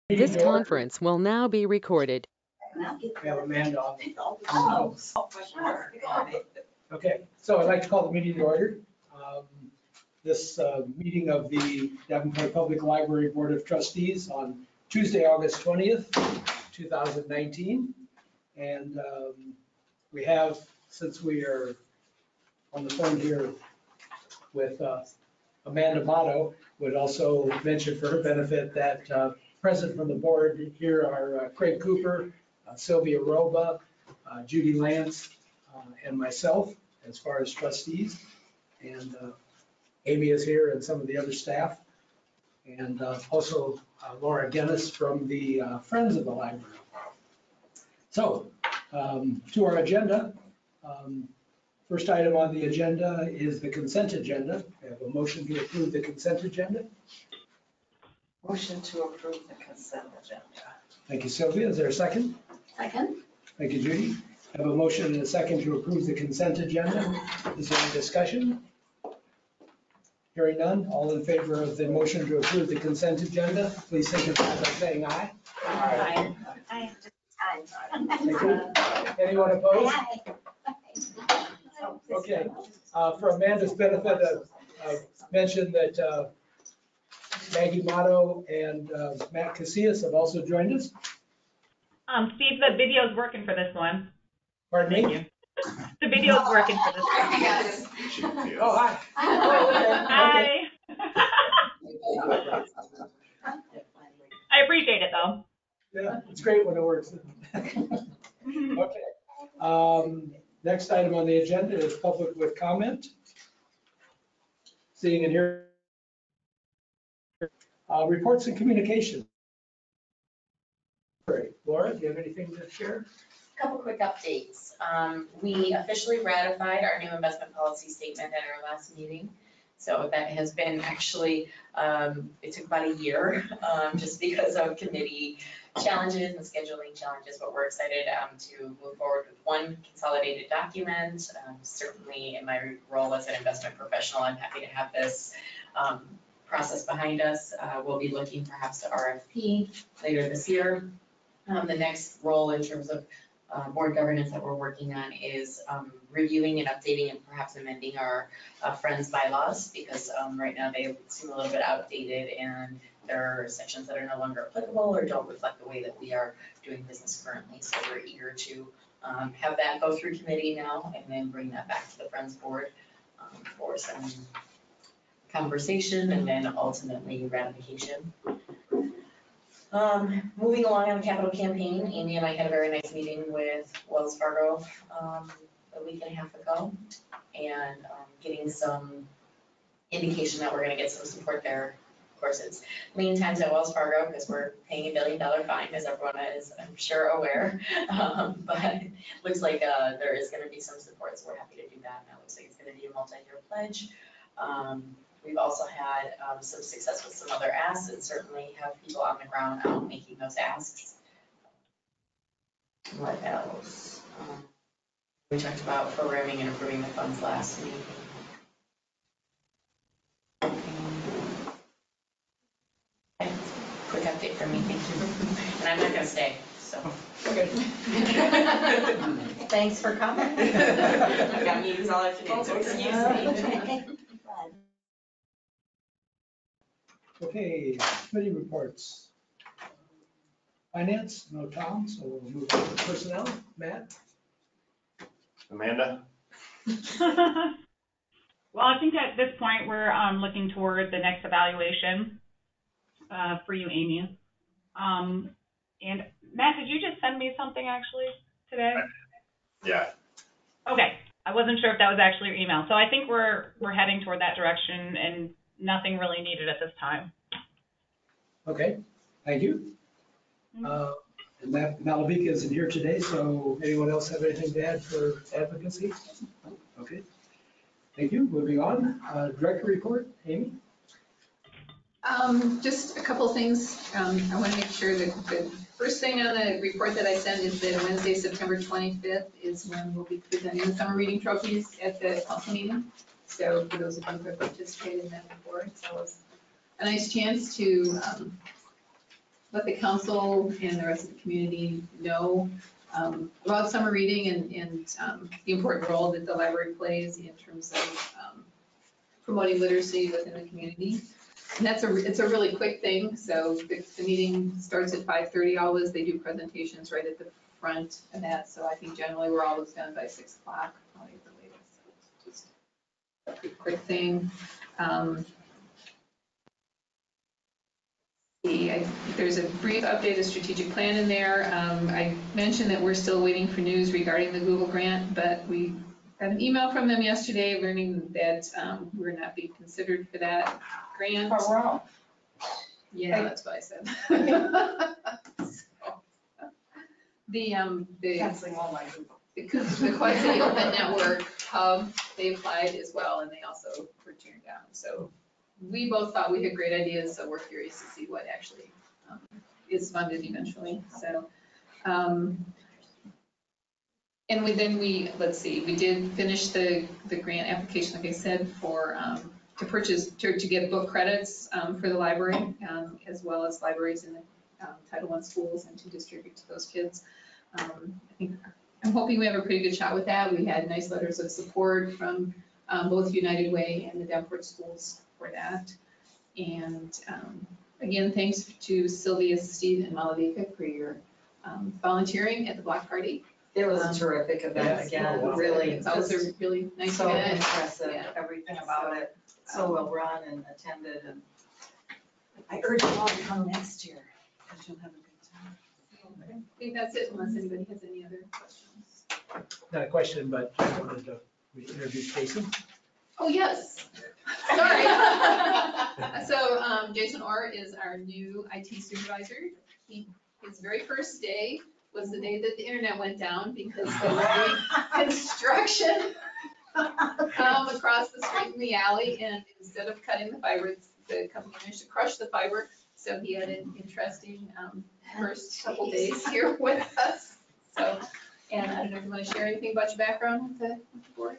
This conference will now be recorded. We have Amanda on. Okay, so I'd like to call the meeting to order. This meeting of the Davenport Public Library Board of Trustees on Tuesday, August 20th, 2019. And we have, since we are on the phone here with Amanda Motto, would also mention for her benefit that present from the board here are Craig Cooper, Sylvia Roba, Judy Lance, and myself as far as trustees. And Amy is here and some of the other staff. And also Laura Dennis from the Friends of the Library. So to our agenda. First item on the agenda is the consent agenda. I have a motion to approve the consent agenda. Motion to approve the consent agenda. Thank you, Sylvia. Is there a second? Second. Thank you, Judy. I have a motion and a second to approve the consent agenda. Is there any discussion? Hearing none. All in favor of the motion to approve the consent agenda, please signify by saying aye. Aye. Aye. Thank you. Anyone opposed? Okay. For Amanda's benefit, mention that Maggie Motto and Matt Casillas have also joined us. Steve, the video's working for this one. Pardon Thank me? you. The video's working for this one. Oh, hi. Oh, okay. Hi. I appreciate it though. Yeah, it's great when it works. Okay. Next item on the agenda is public with comment. Seeing and hearing. Reports and communication. Great. Laura, do you have anything to share? Couple quick updates. We officially ratified our new investment policy statement at our last meeting. So that has been actually, it took about a year just because of committee challenges and scheduling challenges, but we're excited to move forward with one consolidated document. Certainly in my role as an investment professional, I'm happy to have this process behind us. We'll be looking perhaps to RFP later this year. The next role in terms of board governance that we're working on is reviewing and updating and perhaps amending our Friends bylaws, because right now they seem a little bit outdated and there are sections that are no longer applicable or don't reflect the way that we are doing business currently. So we're eager to have that go through committee now and then bring that back to the Friends board for some conversation and then ultimately ratification. Moving along on the capital campaign, Amy and I had a very nice meeting with Wells Fargo a week and a half ago, and getting some indication that we're going to get some support there. Of course, it's lean times at Wells Fargo because we're paying $1 billion fine, as everyone is, I'm sure, aware. But it looks like there is going to be some support, so we're happy to do that. And it looks like it's going to be a multi-year pledge. We've also had some success with some other asks and certainly have people on the ground out making those asks. What else? We talked about programming and improving the funds last meeting. Okay. Quick update from me, thank you. And I'm not going to stay, so. Okay. Thanks for coming. I've got meetings all afternoon, so excuse me. Okay, committee reports. Finance, no Tom, so we'll move on to personnel. Matt? Amanda? Well, I think at this point we're looking toward the next evaluation for you, Amy. And Matt, did you just send me something actually today? Yeah. Okay, I wasn't sure if that was actually your email. So I think we're heading toward that direction and nothing really needed at this time. Okay, thank you. And Malavika isn't here today, so anyone else have anything to add for advocacy? Okay, thank you. Moving on, director report, Amy? Just a couple things. I want to make sure that the first thing on the report that I send is that Wednesday, September 25th is when we'll be presenting the summer reading trophies at the council meeting. So for those of you who have participated in that before, it's always a nice chance to let the council and the rest of the community know about summer reading and the important role that the library plays in terms of promoting literacy within the community. And it's a really quick thing. So the meeting starts at 5:30 always. They do presentations right at the front of that. So I think generally we're always done by 6 o'clock, probably at the latest. So it's just a pretty quick thing. There's a brief update of strategic plan in there. I mentioned that we're still waiting for news regarding the Google grant, but we got an email from them yesterday learning that we're not being considered for that grant. But we're all. Yeah, that's what I said. The Canceling all my Google. the Quad City Open Network Hub, they applied as well, and they also were turned down. So we both thought we had great ideas, so we're curious to see what actually is funded eventually. So, and let's see, we did finish the grant application, like I said, for to get book credits for the library, as well as libraries in the Title I schools and to distribute to those kids. I'm hoping we have a pretty good shot with that. We had nice letters of support from both United Way and the Denver schools for that. And again, thanks to Sylvia, Steve, and Malavika for your volunteering at the block party. It was a terrific event again, really. It's always a really nice So event. impressive, Yeah. everything about it, so well run and attended, and I urge you all to come next year, because you'll have a good time. I think that's it, unless anybody has any other questions. Not a question, but I wanted to introduce Jason. Oh, yes. Sorry. So Jason Orr is our new IT supervisor. His very first day was the day that the internet went down because they were doing construction across the street in the alley, and instead of cutting the fiber, the company managed to crush the fiber. So he had an interesting first couple days here with us. So, and I don't know if you want to share anything about your background with the board?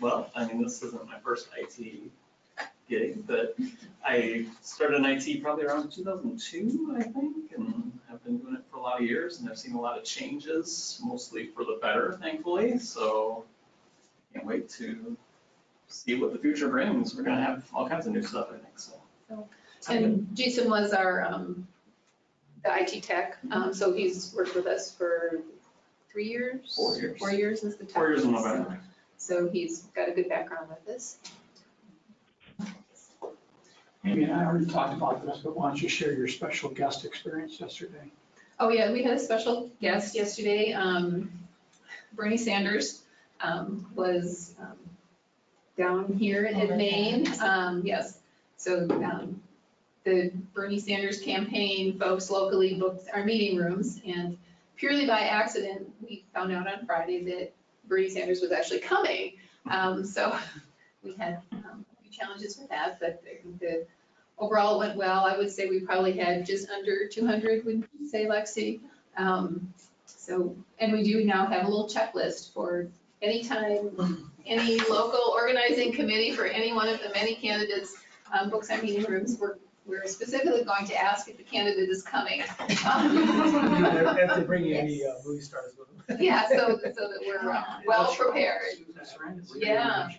Well, I mean, this isn't my first IT gig, but I started in IT probably around 2002, I think, and have been doing it for a lot of years, and I've seen a lot of changes, mostly for the better, thankfully, so can't wait to see what the future brings. We're gonna have all kinds of new stuff, I think, so. And Jason was our, the IT tech, so he's worked with us for 3 years? 4 years. 4 years as the tech. 4 years in November. So he's got a good background with this. Amy and I already talked about this, but why don't you share your special guest experience yesterday? Oh, yeah, we had a special guest yesterday. Bernie Sanders was down here in Maine. Yes, so the Bernie Sanders campaign folks locally booked our meeting rooms, and purely by accident, we found out on Friday that Bernie Sanders was actually coming. So we had a few challenges with that, but the overall it went well. I would say we probably had just under 200, would you say, Lexi? So, and we do now have a little checklist for anytime any local organizing committee for any one of the many candidates books our meeting rooms. We're specifically going to ask if the candidate is coming. Have to bring any movie stars with them. Yeah, so that we're well prepared. Yeah.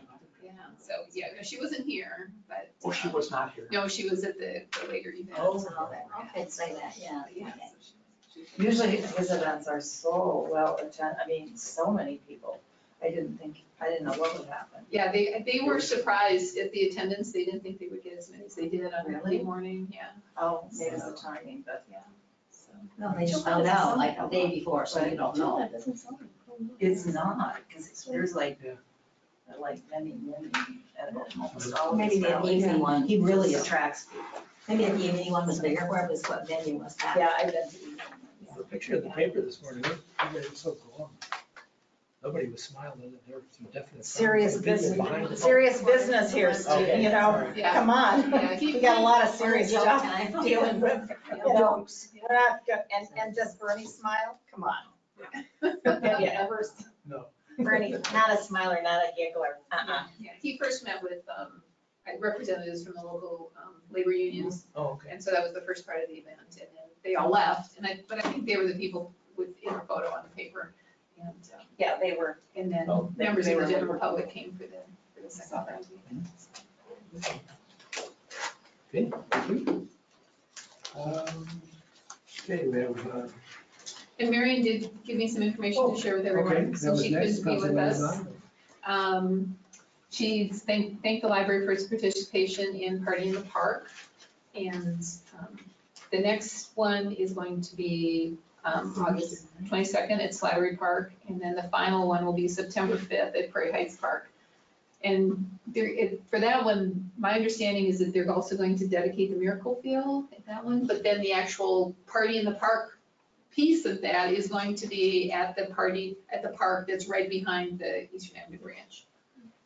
Yeah, so, yeah, no, she wasn't here, but. Oh, she was not here. No, she was at the later event. Oh, Okay, say that, yeah. Yeah. Usually his events are so well attended, I mean, so many people. I didn't know what would happen. Yeah, they were surprised at the attendance. They didn't think they would get as many as they did on Really? Monday morning, yeah. Oh, maybe it's the timing, but Yeah. So, No, they just found out like a day before, so you don't know. it's not, because there's like Yeah. many, at almost all of Maybe these the rallies. evening one. He really attracts people. Maybe the evening one was bigger, where it was what venue was that? Yeah, I've been to evening. The picture of the paper this morning, everybody was so glum. Nobody was smiling, there were some definite. Serious people business, behind it. serious business here, Okay, you know, sorry. Yeah. come on. Yeah, We got a lot of serious Joke stuff time. dealing with, you know, we're not good, and does Bernie smile? Come on. Have you ever, No. Bernie, not a smiler, not a giggler, Yeah, he first met with representatives from the local labor unions. Oh, okay. And so that was the first part of the event. And then they all left. But I think they were the people with in a photo on the paper. And Yeah, they were. and then Oh, members they of the were- general public came for the second part of the event. Okay, thank you. Okay, we have, And Marion did give me some information to share with okay, everyone, that since was she next. couldn't be with Councilwoman us. Donovan. She thanked the library for its participation in Party in the Park. And the next one is going to be August 22nd at Slattery Park. And then the final one will be September 5th at Prairie Heights Park. And for that one, my understanding is that they're also going to dedicate the Miracle Field at that one. But then the actual Party in the Park piece of that is going to be at the park that's right behind the Eastern Avenue Branch.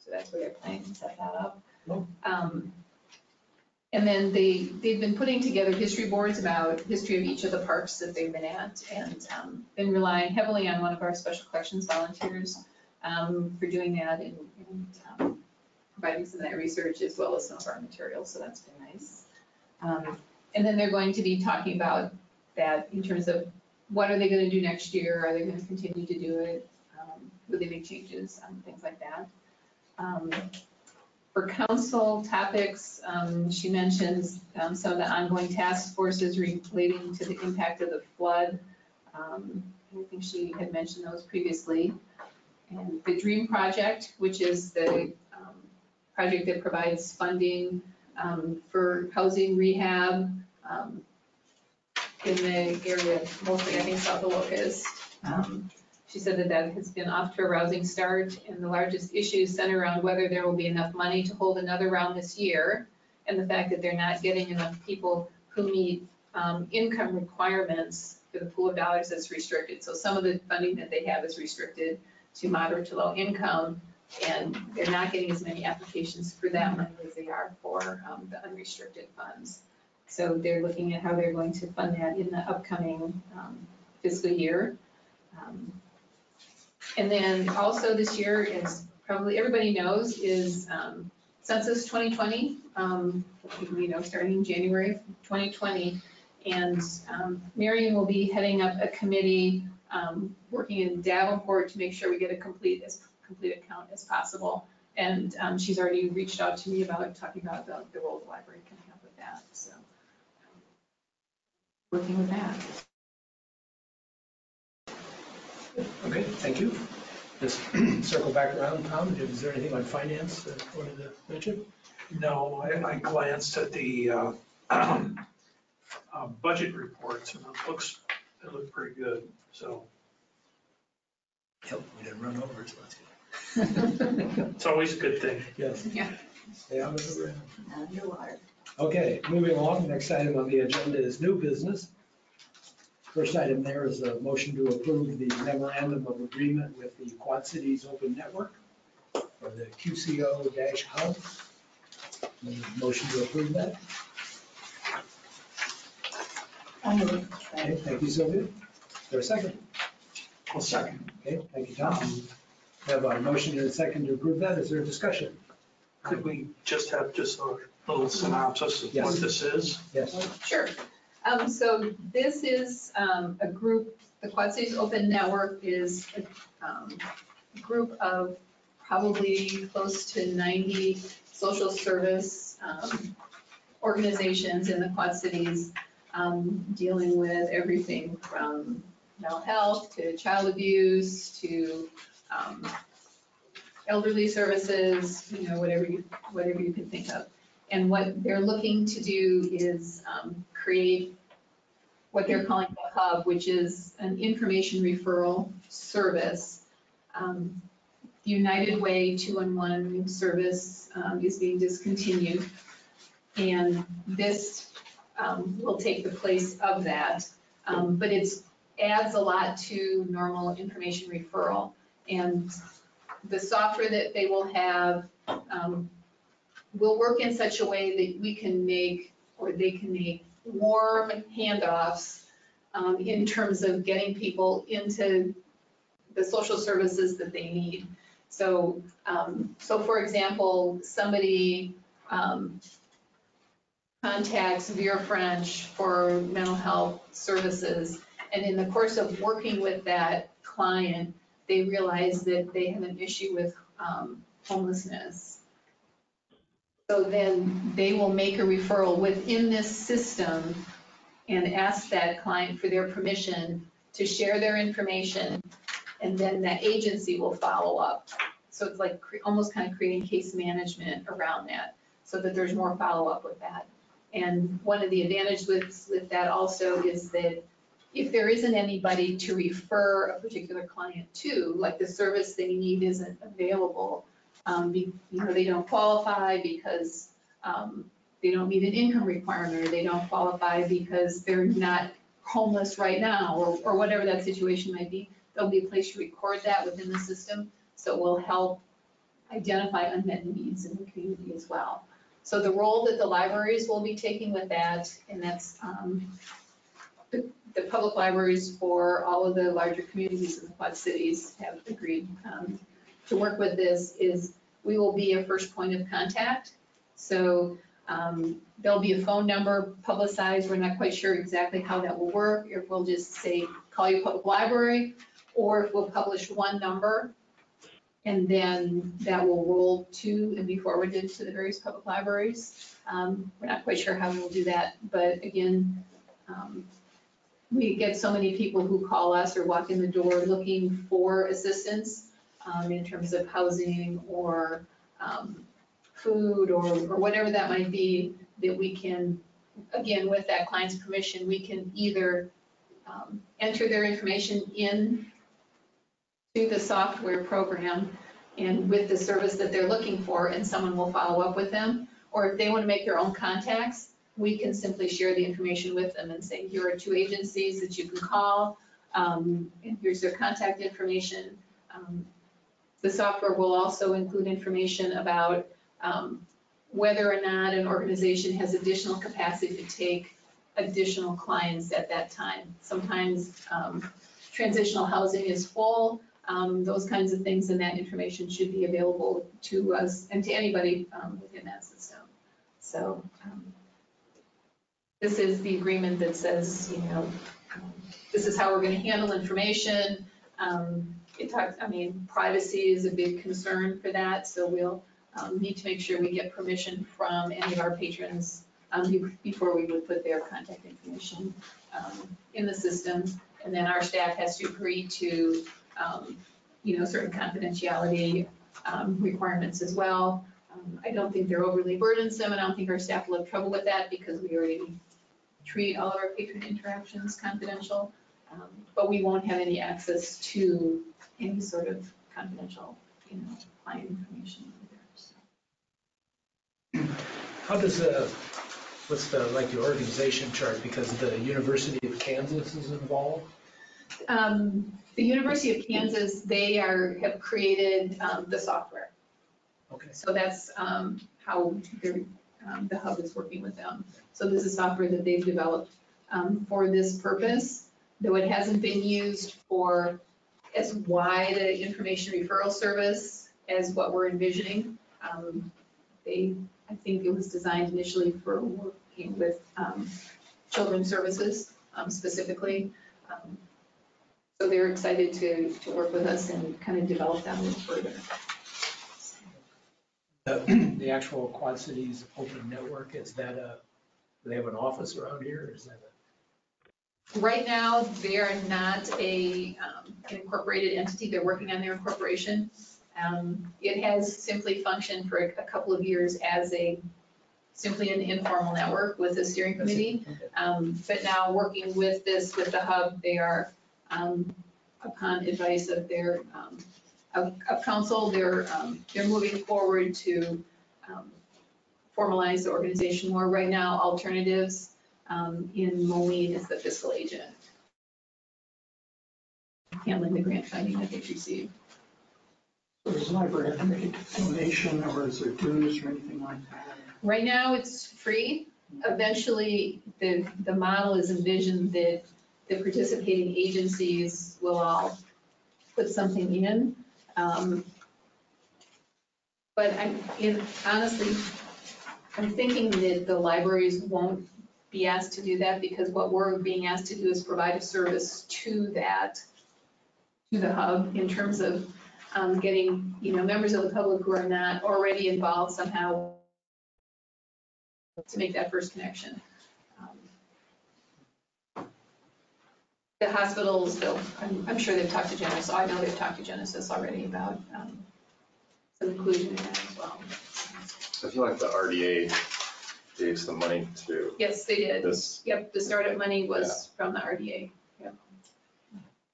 So that's where they're planning to set that up. Oh. And then they've been putting together history boards about history of each of the parks that they've been at, and been relying heavily on one of our special collections volunteers for doing that and providing some of that research as well as some of our materials, so that's been nice. And then they're going to be talking about that in terms of what are they gonna do next year? Are they gonna continue to do it? Will they make changes? Things like that. For council topics, she mentions some of the ongoing task forces relating to the impact of the flood. I think she had mentioned those previously. And the DREAM project, which is the project that provides funding for housing rehab in the area, mostly I think south of Locust. She said that has been off to a rousing start, and the largest issues center around whether there will be enough money to hold another round this year, and the fact that they're not getting enough people who meet income requirements for the pool of dollars that's restricted. So some of the funding that they have is restricted to moderate to low income, and they're not getting as many applications for that money as they are for the unrestricted funds. So they're looking at how they're going to fund that in the upcoming fiscal year. And then also this year, as probably everybody knows, is Census 2020. Starting in January of 2020. And Marion will be heading up a committee working in Davenport to make sure we get a complete account as possible. And she's already reached out to me about talking about the role the library can have with that. So working with that. Okay, thank you. Just circle back around, Tom, is there anything on finance that you wanted to mention? No, I glanced at the budget reports and it looked pretty good, so. Yep, we didn't run over, so that's good. It's always a good thing. Yes. Yeah. Stay out of the rain. Underwater. Okay, moving on, next item on the agenda is new business. First item there is a motion to approve the memorandum of agreement with the Quad Cities Open Network, or the QCO-Hub. Motion to approve that. Okay, thank you, Sylvia. Is there a second? I'll second. Okay, thank you, Tom. We have a motion and a second to approve that. Is there a discussion? Could we just have a little synopsis of what Yes. this is? Yes. Sure. So this is a group, the Quad Cities Open Network is a group of probably close to 90 social service organizations in the Quad Cities dealing with everything from mental health to child abuse to elderly services, whatever you can think of. And what they're looking to do is create what they're calling the hub, which is an information referral service. The United Way 211 service is being discontinued. And this will take the place of that. But it adds a lot to normal information referral. And the software that they will have will work in such a way that we can make, or they can make, warm handoffs in terms of getting people into the social services that they need. So for example, somebody contacts Vera French for mental health services. And in the course of working with that client, they realized that they have an issue with homelessness. So then they will make a referral within this system and ask that client for their permission to share their information, and then that agency will follow up. So it's like almost kind of creating case management around that, so that there's more follow-up with that. And one of the advantages with that also is that if there isn't anybody to refer a particular client to, like the service they need isn't available, they don't qualify because they don't meet an income requirement, or they don't qualify because they're not homeless right now, or whatever that situation might be, there'll be a place to record that within the system, so it will help identify unmet needs in the community as well. So the role that the libraries will be taking with that, and that's the public libraries for all of the larger communities in the Quad Cities have agreed to work with this, is we will be a first point of contact. So there'll be a phone number publicized. We're not quite sure exactly how that will work. If we'll just say, call your public library, or if we'll publish one number, and then that will roll to and be forwarded to the various public libraries. We're not quite sure how we'll do that, but again, we get so many people who call us or walk in the door looking for assistance in terms of housing or food or whatever that might be, that we can, again, with that client's permission, we can either enter their information in to the software program and with the service that they're looking for, and someone will follow up with them. Or if they want to make their own contacts, we can simply share the information with them and say, here are 2 agencies that you can call, and here's their contact information. The software will also include information about whether or not an organization has additional capacity to take additional clients at that time. Sometimes transitional housing is full, those kinds of things, and that information should be available to us and to anybody within that system. So this is the agreement that says, this is how we're going to handle information. Privacy is a big concern for that, so we'll need to make sure we get permission from any of our patrons before we would put their contact information in the system. And then our staff has to agree to, certain confidentiality requirements as well. I don't think they're overly burdensome, and I don't think our staff will have trouble with that because we already treat all of our patron interactions confidential. But we won't have any access to any sort of confidential, client information either. So. How does what's the organization chart, because the University of Kansas is involved? The University of Kansas, they have created the software. Okay. So that's how the hub is working with them. So this is software that they've developed for this purpose, though it hasn't been used for as wide an information referral service as what we're envisioning. I think it was designed initially for working with children's services specifically. So they're excited to work with us and kind of develop that a little further. The actual Quad Cities Open Network, is that do they have an office around here, or is that Right now, they are not an incorporated entity. They're working on their incorporation. It has simply functioned for a couple of years as simply an informal network with a steering committee. But now working with the hub, they are, upon advice of their of council, they're moving forward to formalize the organization more. Right now, Alternatives in Moline is the fiscal agent handling the grant funding that they've received. So does the library have to make a donation, or is there dues or anything like that? Right now, it's free. Eventually, the model is envisioned that the participating agencies will all put something in. But honestly, I'm thinking that the libraries won't be asked to do that because what we're being asked to do is provide a service to the hub in terms of getting, members of the public who are not already involved somehow to make that first connection. The hospitals, I'm sure they've talked to Genesis, I know they've talked to Genesis already about some inclusion in that as well. I feel like the RDA gave some money to Yes, they did. this, Yep, the startup money was from the RDA. Yep.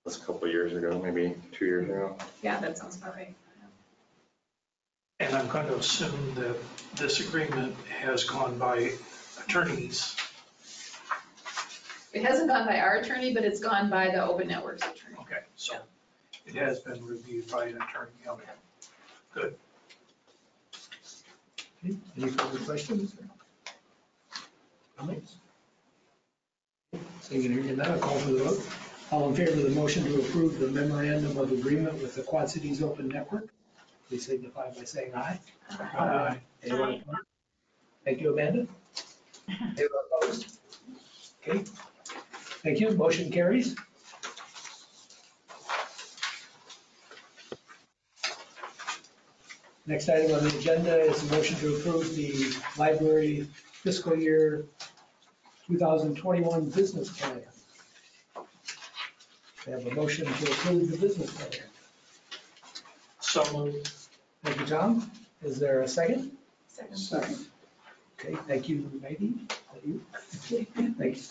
this a couple of years ago, maybe 2 years ago. Yeah, that sounds about right. And I'm going to assume that this agreement has gone by attorneys. It hasn't gone by our attorney, but it's gone by the Open Networks attorney. Okay, so it has been reviewed by an attorney. Okay, good. Okay, any further questions? Comments? Seeing and hearing none, I'll call for the vote. All in favor of the motion to approve the memorandum of agreement with the Quad Cities Open Network, please signify by saying aye. Aye. Anyone opposed? Thank you, Amanda. Anyone opposed? Okay, thank you, motion carries. Next item on the agenda is a motion to approve the library fiscal year 2021 business plan. We have a motion to approve the business plan. So moved. Thank you, Tom. Is there a second? Second. Okay, thank you, Maggie. Is that you? Thank you.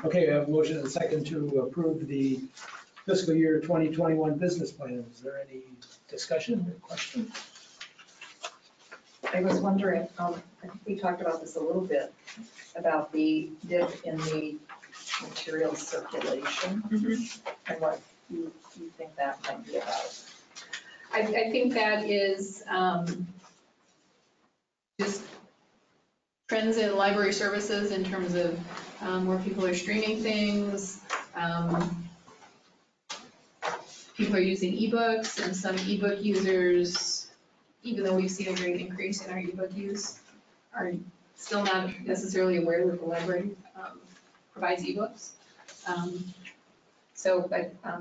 Okay, we have a motion and a second to approve the fiscal year 2021 business plan. Is there any discussion or question? I was wondering, I think we talked about this a little bit, about the dip in the material circulation and what you think that might be about. I think that is just trends in library services in terms of where people are streaming things. People are using ebooks, and some ebook users, even though we've seen a great increase in our ebook use, are still not necessarily aware that the library provides ebooks. So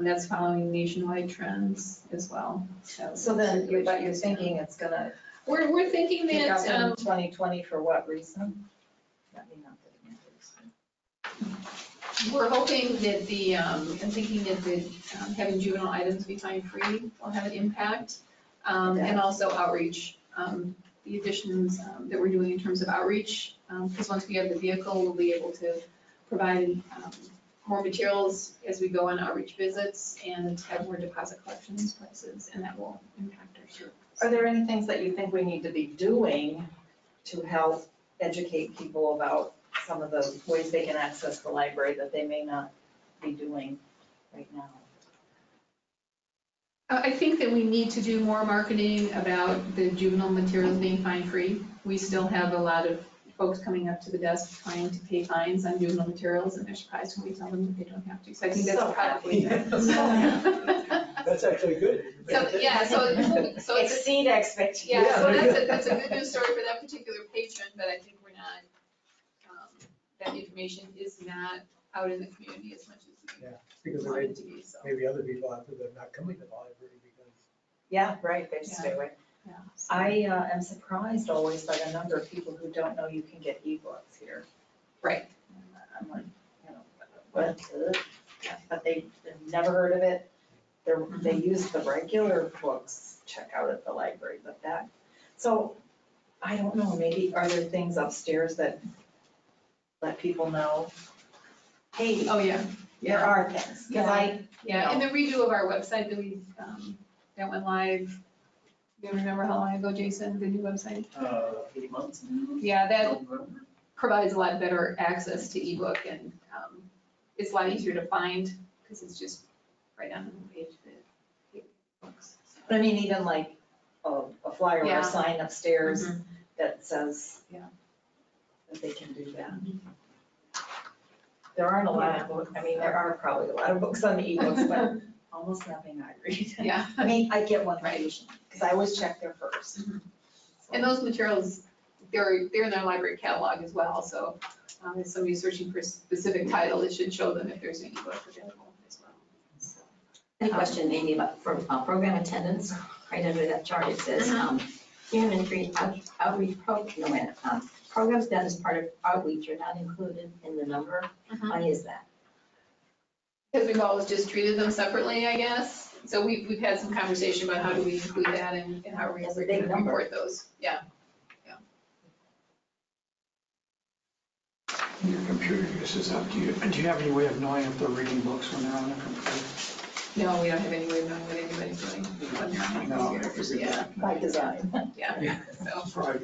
that's following nationwide trends as well. So then, but you're thinking it's gonna We're thinking pick up that, in 2020 for what reason? I mean, not that it matters. we're hoping that I'm thinking that having juvenile items be fine-free will have an impact. And also outreach, the additions that we're doing in terms of outreach, because once we have the vehicle, we'll be able to provide more materials as we go on outreach visits and have more deposit collections places, and that will impact our service. Are there any things that you think we need to be doing to help educate people about some of the ways they can access the library that they may not be doing right now? I think that we need to do more marketing about the juvenile materials being fine-free. We still have a lot of folks coming up to the desk trying to pay fines on juvenile materials, and they're surprised when we tell them that they don't have to. So I think that's So probably. That's actually good. So, yeah, so it's, Exceed expectations. yeah, so Yeah. that's a good news story for that particular patron, but I think we're not, that information is not out in the community as much as Yeah, we because want it to be, so. maybe other people out there that are not coming to the library because. Yeah, right, they Yeah. stay away. Yeah, so- I am surprised always by the number of people who don't know you can get ebooks here. Right. I'm like, what? But they've never heard of it. They use the regular books checkout at the library, but that, so, I don't know, maybe are there things upstairs that let people know? Hey, Oh, yeah. there are things, because Yeah, and the redo of our website that we, that went live, you remember how long ago, Jason, the new website? 8 months. Yeah, that November. provides a lot better access to ebook, and it's a lot easier to find, because it's just right on the page that books. I mean, even like a flyer or Yeah. a sign upstairs Mhm. that says Yeah. that they can do that. There aren't a lot of books, I mean, there are probably a lot of books on the ebooks, but almost nothing I read. Yeah. I mean, I get one Right. occasionally, because I always check there first. Mhm. And those materials they're in their library catalog as well, so if somebody's searching for a specific title, it should show them if there's any book available as well. So, Any question, Amy, about program attendance? Right under that chart, it says, human free outreach programs done as part of outreach are not included in the number. Why is that? Because we've always just treated them separately, I guess. So we've had some conversation about how do we include that and how we're That's a going big to number. report those. Yeah. Your computer use is up. Do you have any way of knowing if they're reading books when they're on a computer? No, we don't have any way of knowing what anybody's doing when they're on No. the computer. Yeah, By design. yeah. So, Right.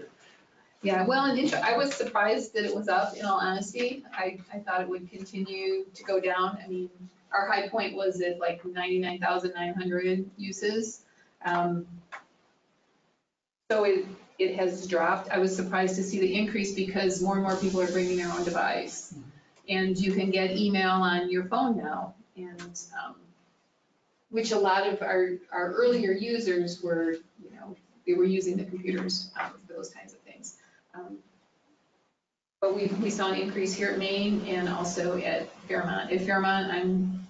yeah, well, and I was surprised that it was up, in all honesty. I thought it would continue to go down. I mean, our high point was at like 99,900 uses. So it has dropped. I was surprised to see the increase because more and more people are bringing their own device. And you can get email on your phone now, and, which a lot of our earlier users were, they were using the computers for those kinds of things. But we saw an increase here at Maine and also at Fairmont. At Fairmont, I'm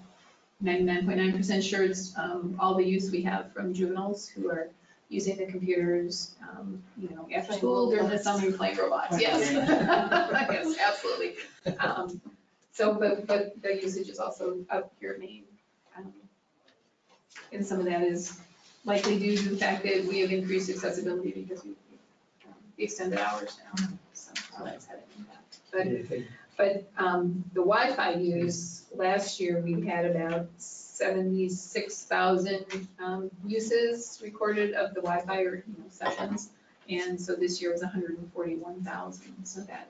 99.9% sure it's all the use we have from juveniles who are using the computers, after school, during the summer, playing robots. Yes. Yes, absolutely. So, but the usage is also up here at Maine. And some of that is likely due to the fact that we have increased accessibility because we extended hours now. So that's had an impact. But the Wi-Fi use, last year we had about 76,000 uses recorded of the Wi-Fi or sessions. And so this year was 141,000. So that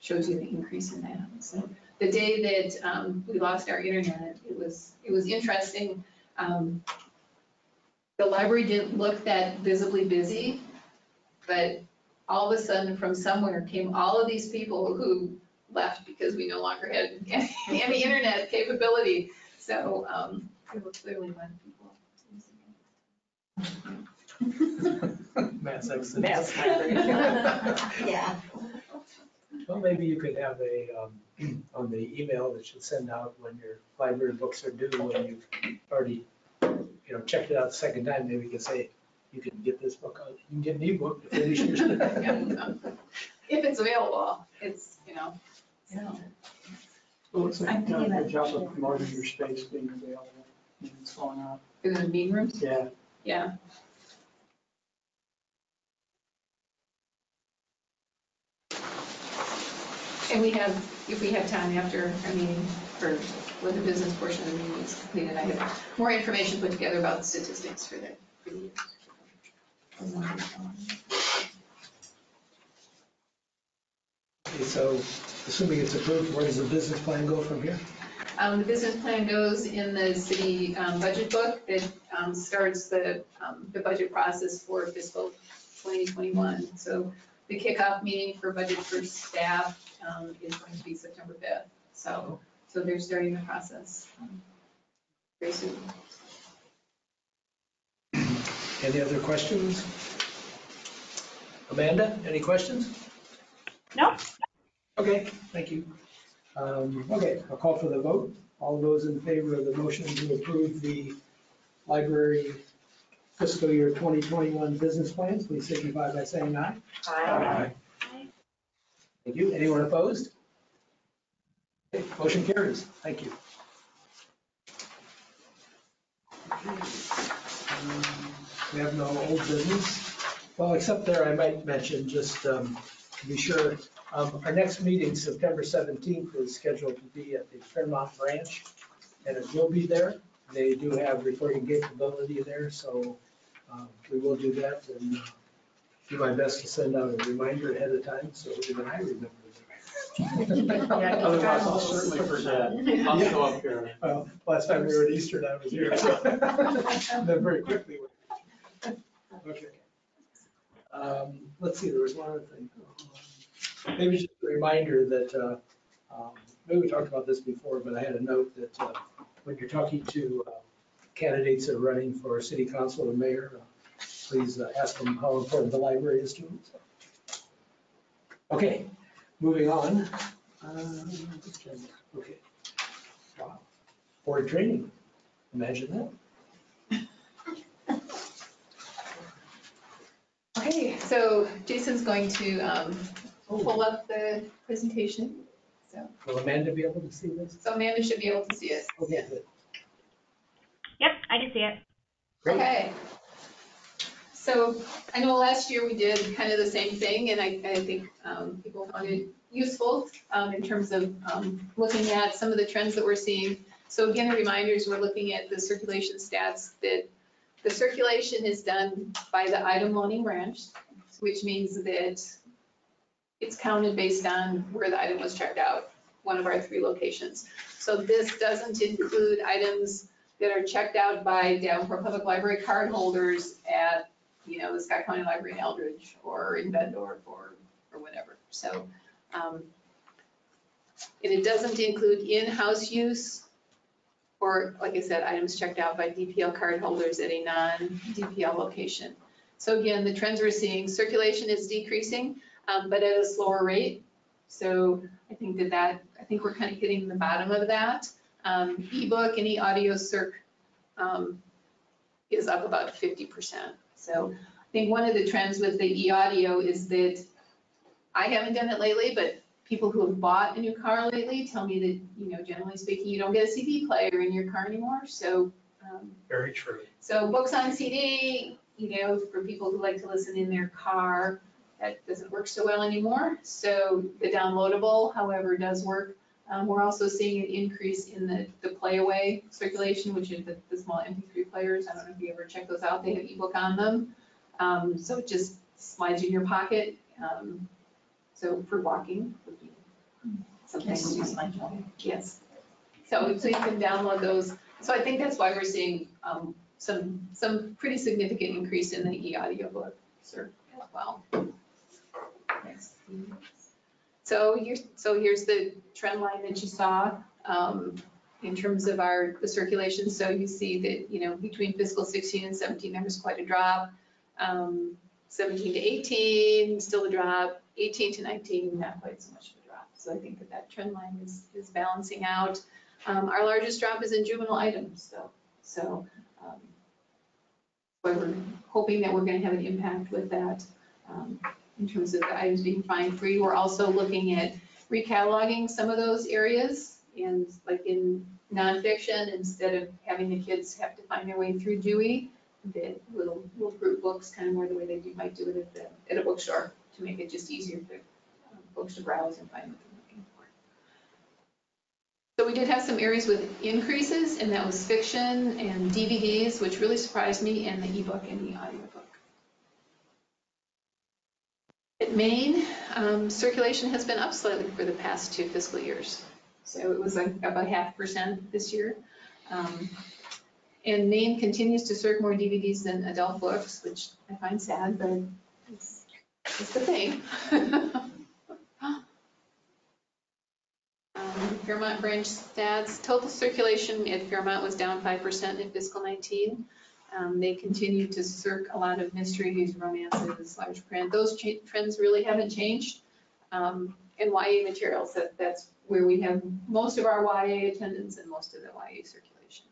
shows you the increase in that. So the day that we lost our internet, it was interesting. The library didn't look that visibly busy, but all of a sudden from somewhere came all of these people who left because we no longer had any internet capability. So there were clearly a lot of people. Mass exodus. Mass migration. Yeah. Well, maybe you could have on the email that you send out when your library books are due, when you've already, checked it out the second time, maybe you can say, you can get this book out, you can get an ebook to finish yours. If it's available, it's, Well, it's a good job of promoting your space being available. It's going up. in the meeting rooms. Yeah. Yeah. And we have, if we have time after our meeting, or when the business portion of the meeting is completed, I have more information put together about the statistics for the year. Okay, so assuming it's approved, where does the business plan go from here? The business plan goes in the city budget book that starts the budget process for fiscal 2021. So the kickoff meeting for budget for staff is going to be September 5th. So they're starting the process very soon. Any other questions? Amanda, any questions? Nope. Okay, thank you. Okay, I'll call for the vote. All those in favor of the motion to approve the library fiscal year 2021 business plans, please signify by saying aye. Aye. Thank you. Anyone opposed? Okay, motion carries. Thank you. We have no old business. Well, except there, I might mention, just to be sure, our next meeting, September 17th, is scheduled to be at the Fairmont branch, and it will be there. They do have recording capability there, so we will do that, and do my best to send out a reminder ahead of time, so even I remember. Otherwise, I'll certainly forget. I'll show up here. Well, last time we were at Eastern, I was here, so then very quickly. Okay. Let's see, there was one other thing. Maybe just a reminder that, maybe we talked about this before, but I had a note that when you're talking to candidates that are running for city council or mayor, please ask them how important the library is to them. Okay, moving on. Okay. Wow. Board training, imagine that. Okay, so Jason's going to pull up the presentation. So Will Amanda be able to see this? Amanda should be able to see it. Okay, good. Yep, I can see it. Great. Okay. So I know last year we did kind of the same thing, and I think people found it useful in terms of looking at some of the trends that we're seeing. So again, a reminder is we're looking at the circulation stats, that the circulation is done by the item loaning branch, which means that it's counted based on where the item was checked out, one of our 3 locations. So this doesn't include items that are checked out by Davenport Public Library card holders at, the Scott County Library in Eldridge or in Bendorf or whatever. So, and it doesn't include in-house use or, like I said, items checked out by DPL card holders at a non-DPL location. So again, the trends we're seeing, circulation is decreasing, but at a slower rate. So I think I think we're kind of hitting the bottom of that. Ebook and e-audio circ is up about 50%. So I think one of the trends with the e-audio is that I haven't done it lately, but people who have bought a new car lately tell me that, generally speaking, you don't get a CD player in your car anymore. So Very true. So books on CD, for people who like to listen in their car, that doesn't work so well anymore. So the downloadable, however, does work. We're also seeing an increase in the play-away circulation, which is the small MP3 players. I don't know if you ever check those out. They have ebook on them. So it just slides in your pocket. So for walking would be something to use my phone. Yes. So you can download those. So I think that's why we're seeing some pretty significant increase in the e-audio book as well. Next. So here's the trend line that you saw in terms of the circulation. So you see that, between fiscal 16 and 17, there was quite a drop. 17 to 18, still a drop. 18 to 19, not quite so much of a drop. So I think that trend line is balancing out. Our largest drop is in juvenile items, so we're hoping that we're going to have an impact with that. In terms of the items being fine-free, we're also looking at recataloging some of those areas, and like in nonfiction, instead of having the kids have to find their way through Dewey, that we'll group books kind of more the way they might do it at a bookstore to make it just easier for folks to browse and find what they're looking for. So we did have some areas with increases, and that was fiction and DVDs, which really surprised me, and the ebook and the audiobook. At Maine, circulation has been up slightly for the past 2 fiscal years. So it was about 0.5% this year. And Maine continues to circ more DVDs than adult books, which I find sad, but it's the thing. Fairmont branch stats, total circulation at Fairmont was down 5% in fiscal 19. They continue to circ a lot of mysteries, romances, large print. Those trends really haven't changed. And YA materials, that's where we have most of our YA attendance and most of the YA circulation.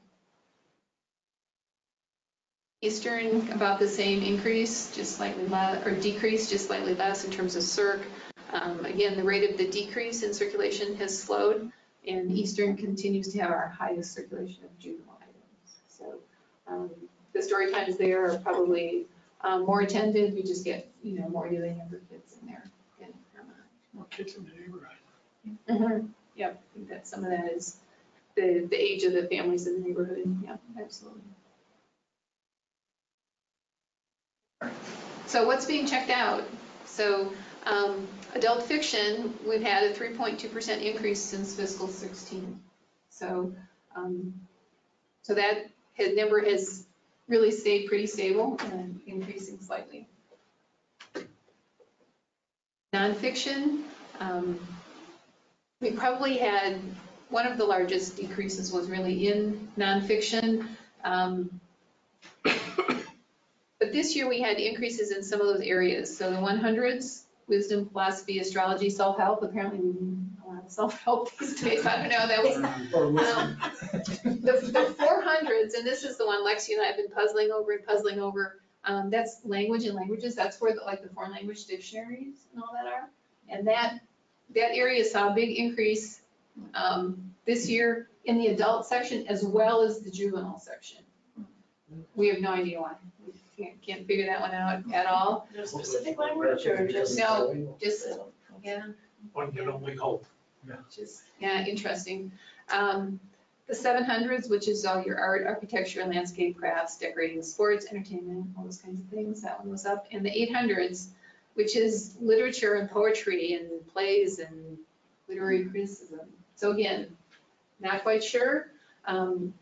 Eastern, about the same increase, just slightly less, or decrease, just slightly less in terms of circ. Again, the rate of the decrease in circulation has slowed, and Eastern continues to have our highest circulation of juvenile items. So the story times there are probably more attended. We just get, more of the younger kids in there. More kids in the neighborhood. Mm-hmm. Yep, I think that some of that is the age of the families in the neighborhood. Yeah, absolutely. So what's being checked out? So adult fiction, we've had a 3.2% increase since fiscal 16. So so that number has really stayed pretty stable and increasing slightly. Nonfiction, we probably had one of the largest decreases was really in nonfiction. But this year we had increases in some of those areas. So the 100s wisdom, philosophy, astrology, self-help. Apparently we need a lot of self-help these days. I don't know, that was, Or wisdom. the 400s, and this is the one Lexi and I have been puzzling over. That's language and languages. That's where the foreign language dictionaries and all that are. And that area saw a big increase this year in the adult section as well as the juvenile section. We have no idea why. We can't figure that one out at all. No specific language or just? No, just, yeah. One can only hope. Just, yeah, interesting. The 700s, which is all your art, architecture, landscape, crafts, decorating, sports, entertainment, all those kinds of things, that one was up. And the 800s, which is literature and poetry and plays and literary criticism. So again, not quite sure. And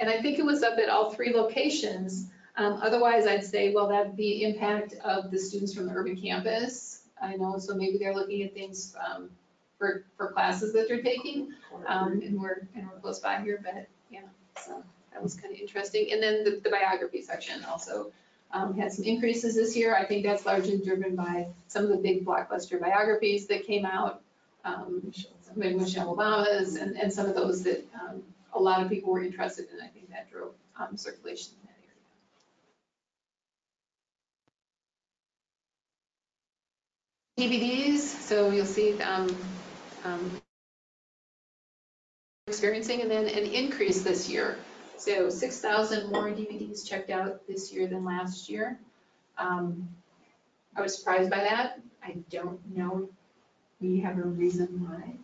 I think it was up at all 3 locations. Otherwise, I'd say, well, that'd be impact of the students from the urban campus. I know, so maybe they're looking at things for classes that they're taking, and we're close by here, but yeah, so that was kind of interesting. And then the biography section also had some increases this year. I think that's largely driven by some of the big blockbuster biographies that came out, maybe Michelle Obama's, and some of those that a lot of people were interested in. I think that drove circulation in that area. DVDs, so you'll see experiencing and then an increase this year. So 6,000 more DVDs checked out this year than last year. I was surprised by that. I don't know. We have a reason why,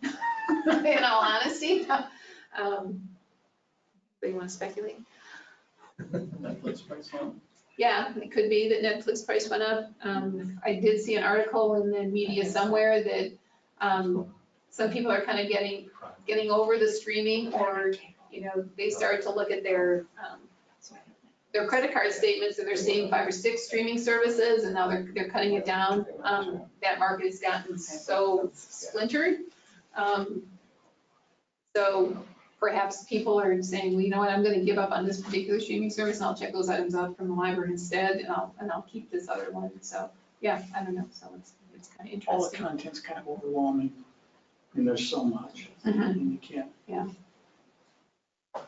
in all honesty. But you want to speculate? Netflix price one. Yeah, it could be that Netflix price went up. I did see an article in the media somewhere that some people are kind of getting over the streaming, or, you know, they start to look at their credit card statements and they're seeing 5 or 6 streaming services, and now they're cutting it down. That market has gotten so splintered. So perhaps people are saying, well, you know what, I'm going to give up on this particular streaming service and I'll check those items out from the library instead, and I'll keep this other one. So yeah, I don't know. So it's kind of interesting. All the content's kind of overwhelming. I mean, there's so much, and you can't. Yeah.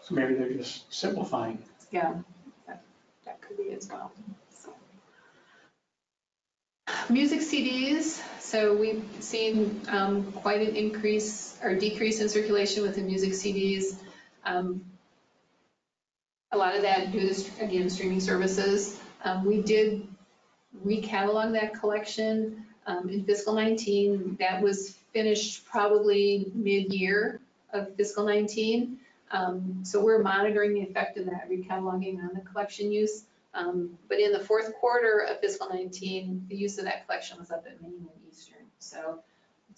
So maybe they're just simplifying. Yeah, that could be as well. So. Music CDs, so we've seen quite an increase or decrease in circulation with the music CDs. A lot of that due to, again, streaming services. We did recatalog that collection in fiscal 19. That was finished probably mid-year of fiscal 19. So we're monitoring the effect of that recataloging on the collection use. But in the 4th quarter of fiscal 19, the use of that collection was up at Maine and Eastern. So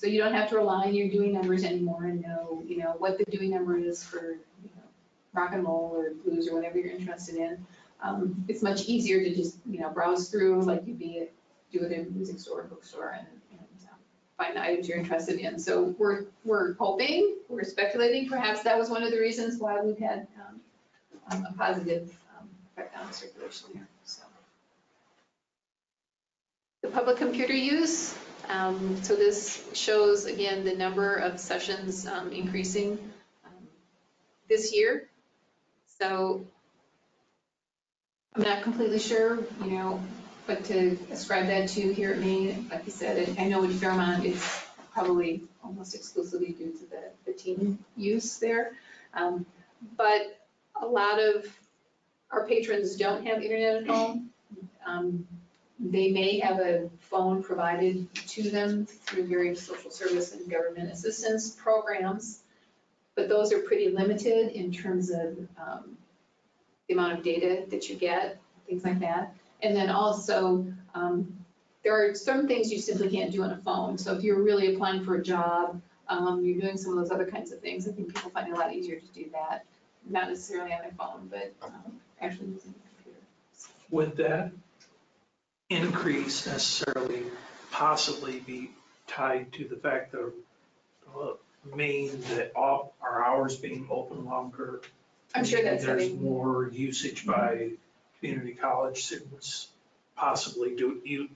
you don't have to rely on your Dewey numbers anymore and know, you know, what the Dewey number is for, you know, rock and roll or blues or whatever you're interested in. It's much easier to just, you know, browse through like you'd do it in a music store, bookstore, and find the items you're interested in. So we're hoping, we're speculating, perhaps that was one of the reasons why we've had a positive effect on circulation here. So the public computer use. So this shows again the number of sessions increasing this year. So I'm not completely sure, you know, but to ascribe that to here at Maine, like you said, I know in Fairmont it's probably almost exclusively due to the teen use there. But a lot of our patrons don't have internet at home. They may have a phone provided to them through various social service and government assistance programs, but those are pretty limited in terms of the amount of data that you get, things like that. And then also, there are some things you simply can't do on a phone. So if you're really applying for a job, you're doing some of those other kinds of things, I think people find it a lot easier to do that, not necessarily on their phone, but actually using the computer. Would that increase necessarily possibly be tied to the fact that Maine, that all our hours being open longer? I'm sure that's There's more usage by community college students, possibly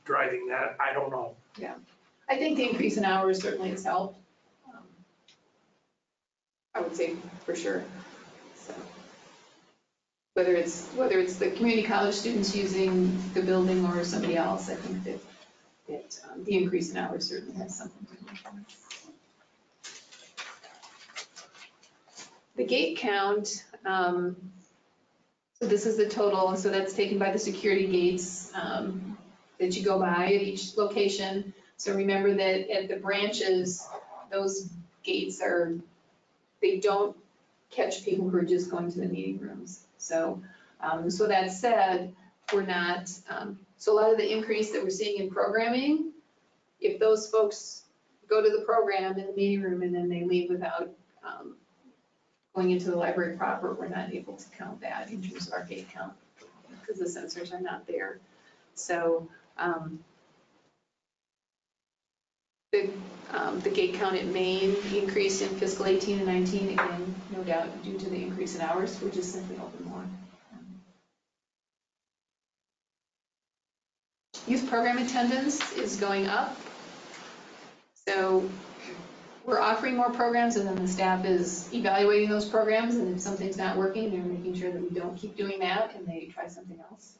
driving that, I don't know. Yeah. I think the increase in hours certainly has helped. I would say for sure. So whether it's the community college students using the building or somebody else, I think that the increase in hours certainly has something to do with it. The gate count, so this is the total, so that's taken by the security gates that you go by at each location. So remember that at the branches, those gates they don't catch people who are just going to the meeting rooms. So, so that said, we're not, so a lot of the increase that we're seeing in programming, if those folks go to the program in the meeting room and then they leave without going into the library proper, we're not able to count that in terms of our gate count because the sensors are not there. So the gate count at Maine increased in fiscal 18 and 19, again, no doubt due to the increase in hours, we're just simply open more. Youth program attendance is going up. So we're offering more programs and then the staff is evaluating those programs, and if something's not working, they're making sure that we don't keep doing that and they try something else.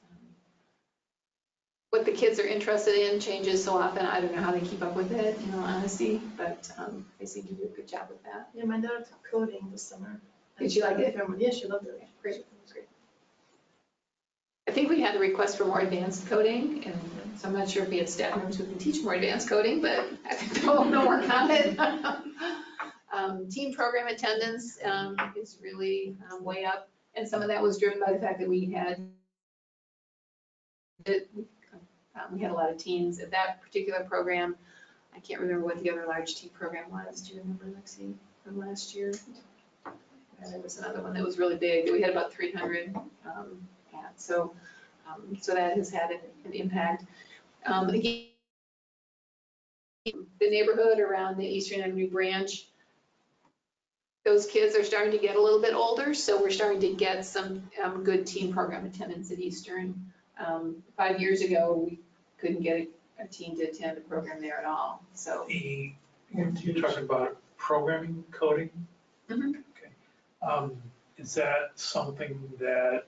What the kids are interested in changes so often, I don't know how they keep up with it, in all honesty, but they seem to do a good job with that. Yeah, my daughter took coding this summer. Did she like it? Yeah, she loved it. Great. It was great. I think we had a request for more advanced coding, and so I'm not sure if we had staff members who can teach more advanced coding, but I think they'll work on it. Team program attendance is really way up, and some of that was driven by the fact that we had a lot of teens at that particular program. I can't remember what the other large team program was. Do you remember, Lexi, from last year? There was another one that was really big. We had about 300 at. So that has had an impact. Again, the neighborhood around the Eastern Avenue branch, those kids are starting to get a little bit older, so we're starting to get some good team program attendance at Eastern. 5 years ago, we couldn't get a teen to attend a program there at all, so. You're talking about programming, coding? Mm-hmm. Okay. Is that something that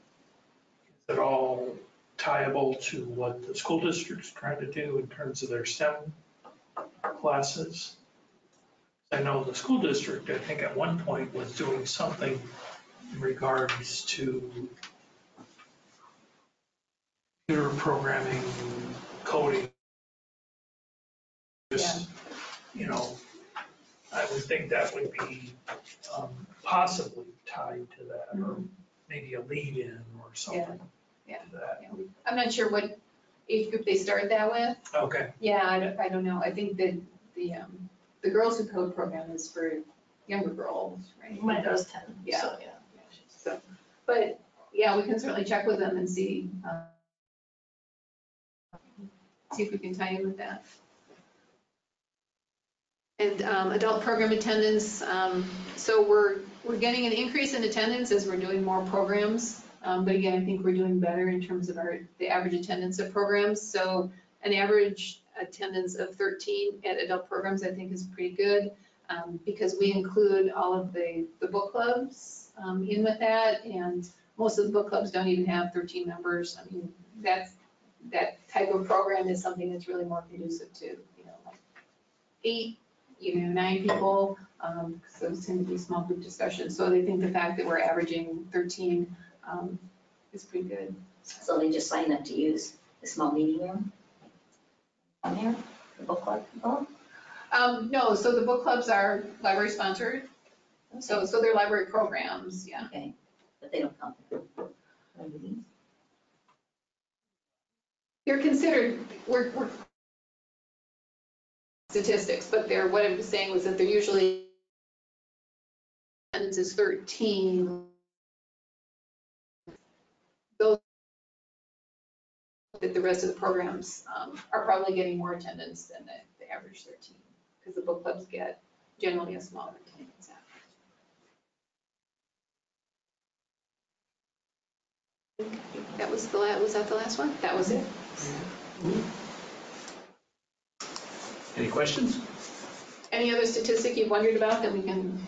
is at all tieable to what the school district's trying to do in terms of their STEM classes? I know the school district, I think at one point was doing something in regards to computer programming, coding. Just, you know, I would think that would be possibly tied to that, or maybe a lead-in or something Yeah. to that. Yeah, I'm not sure what age group they started that with. Okay. Yeah, I don't know. I think that the Girls Who Code program is for younger girls, right? My daughter's 10, Yeah. so yeah. So, but yeah, we can certainly check with them and see if we can tie in with that. And adult program attendance, so we're getting an increase in attendance as we're doing more programs. But again, I think we're doing better in terms of the average attendance of programs. So an average attendance of 13 at adult programs, I think is pretty good, because we include all of the book clubs in with that, and most of the book clubs don't even have 13 members. I mean, that type of program is something that's really more conducive to, like 8, 9 people, so those tend to be small group discussions. So they think the fact that we're averaging 13 is pretty good. So they just signed up to use the small meeting room on there, the book club people? No, so the book clubs are library sponsored, so they're library programs, yeah. Okay, but they don't count. They're considered, we're statistics, but what I was saying was that they're usually, attendance is 13. Those that the rest of the programs are probably getting more attendance than the average 13, because the book clubs get generally a smaller attendance. That was was that the last one? That was it. Any questions? Any other statistic you've wondered about that we can,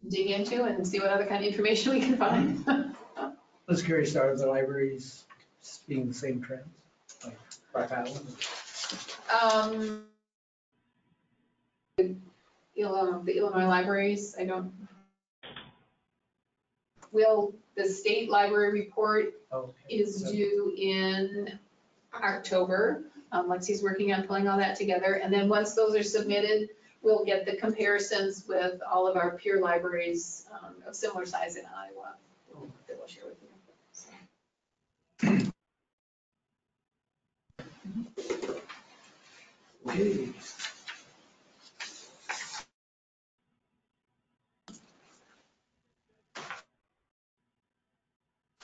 dig into and see what other kind of information we can find? I was curious, are the libraries seeing the same trends? Like Rock Island? The Illinois libraries, the state library report Okay. is due in October. Lexi's working on pulling all that together, and then once those are submitted, we'll get the comparisons with all of our peer libraries of similar size in Iowa that we'll share with you. Okay.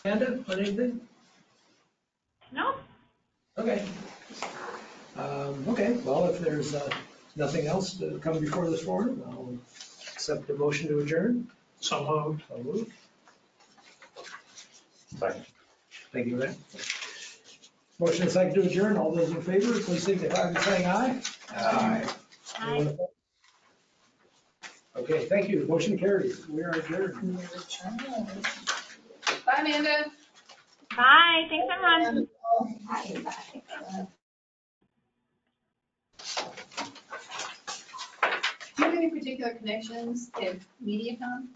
Amanda, on anything? No? Okay. Okay, well, if there's nothing else to come before this forum, I'll accept the motion to adjourn. Somehow, So moved. Second. Thank you, Ray. Motion and second to adjourn. All those in favor, please signify by saying aye. Aye. Anyone opposed? Okay, thank you. Motion carries. We are adjourned. Bye, Amanda. Bye, thanks everyone. Do you have any particular connections at MediaCom?